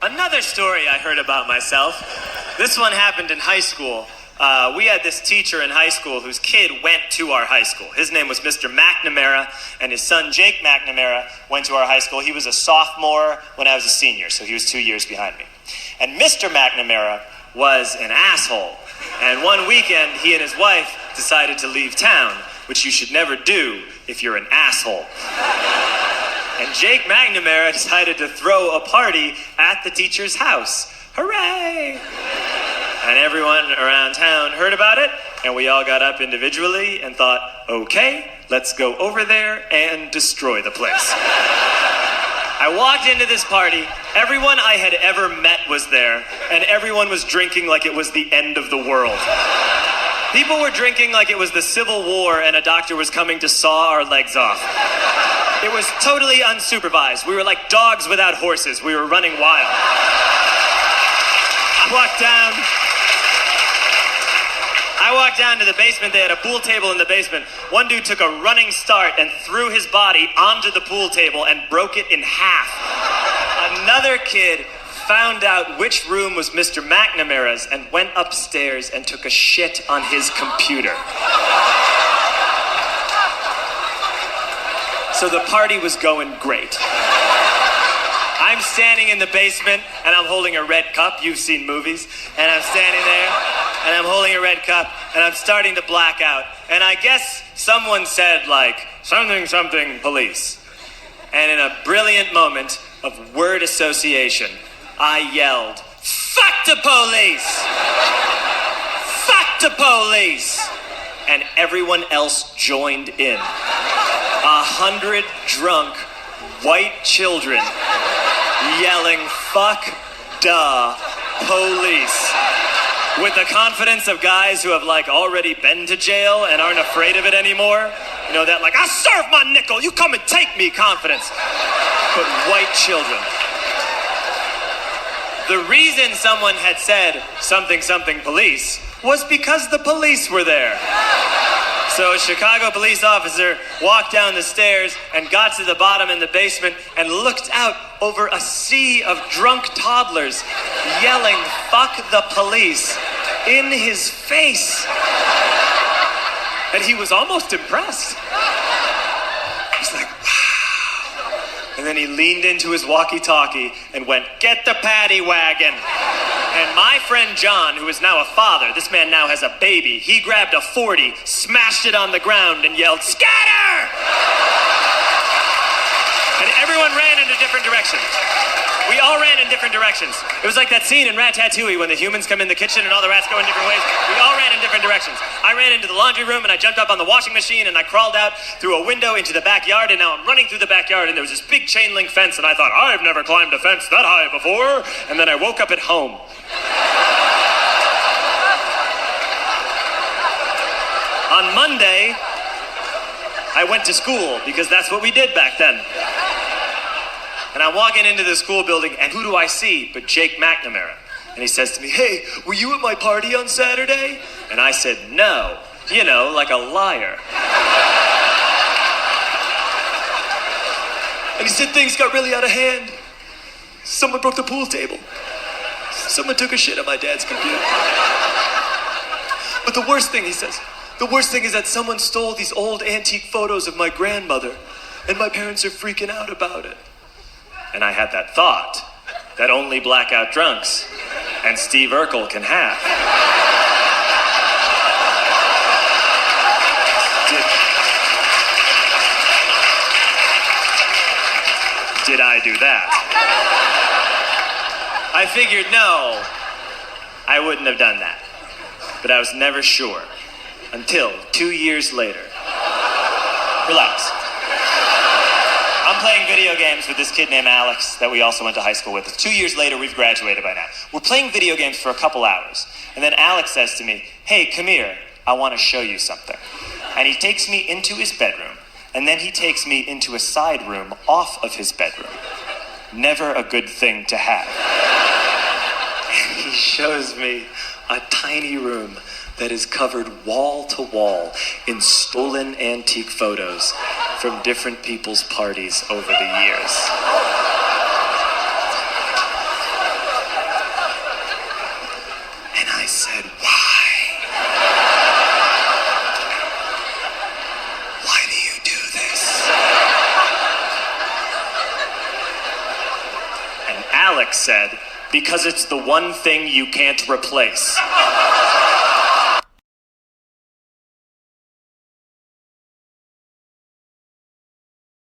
Another story I heard about myself. This one happened in high school. We had this teacher in high school whose kid went to our high school. His name was Mr. McNamara, and his son Jake McNamara went to our high school. He was a sophomore when I was a senior, so he was 2 years behind me. And Mr. McNamara was an asshole. And one weekend, he and his wife decided to leave town, which you should never do if you're an asshole. And Jake McNamara decided to throw a party at the teacher's house. Hooray! And everyone around town heard about it, and we all got up individually and thought, okay, let's go over there and destroy the place. I walked into this party, everyone I had ever met was there, and everyone was drinking like it was the end of the world. People were drinking like it was the Civil War and a doctor was coming to saw our legs off. It was totally unsupervised. We were like dogs without horses. We were running wild. I walked down to the basement. They had a pool table in the basement. One dude took a running start and threw his body onto the pool table and broke it in half. Another kid found out which room was Mr. McNamara's and went upstairs and took a shit on his computer. So the party was going great. I'm standing in the basement and I'm holding a red cup. You've seen movies. And I'm standing there and I'm holding a red cup and I'm starting to black out. And I guess someone said like, something, something, police. And in a brilliant moment of word association, I yelled, fuck the police! Fuck the police! And everyone else joined in. 100 drunk white children yelling, fuck the police. With the confidence of guys who have like already been to jail and aren't afraid of it anymore. You know, that like, I serve my nickel, you come and take me confidence. But white children. The reason someone had said something, something police was because the police were there. So a Chicago police officer walked down the stairs and got to the bottom in the basement and looked out over a sea of drunk toddlers yelling, fuck the police, in his face. And he was almost impressed. He's like, wow. And then he leaned into his walkie-talkie and went, get the paddy wagon. And my friend John, who is now a father, this man now has a baby, he grabbed a 40, smashed it on the ground and yelled, scatter! And everyone ran in a different direction. We all ran in different directions. It was like that scene in Ratatouille when the humans come in the kitchen and all the rats go in different ways. We all ran in different directions. I ran into the laundry room and I jumped up on the washing machine and I crawled out through a window into the backyard, and now I'm running through the backyard and there was this big chain link fence and I thought, I've never climbed a fence that high before. And then I woke up at home. On Monday, I went to school because that's what we did back then. And I'm walking into the school building, and who do I see but Jake McNamara? And he says to me, hey, were you at my party on Saturday? And I said, no, you know, like a liar. And he said, things got really out of hand. Someone broke the pool table. Someone took a shit on my dad's computer. But the worst thing, he says, the worst thing is that someone stole these old antique photos of my grandmother, and my parents are freaking out about it. And I had that thought that only blackout drunks and Steve Urkel can have. Did I do that? I figured, no, I wouldn't have done that. But I was never sure until 2 years later. Relax. I'm playing video games with this kid named Alex that we also went to high school with. 2 years later, we've graduated by now. We're playing video games for a couple hours. And then Alex says to me, hey, come here, I want to show you something. And he takes me into his bedroom. And then he takes me into a side room off of his bedroom. Never a good thing to have. And he shows me a tiny room that is covered wall to wall in stolen antique photos from different people's parties over the years. Alex said, because it's the one thing you can't replace.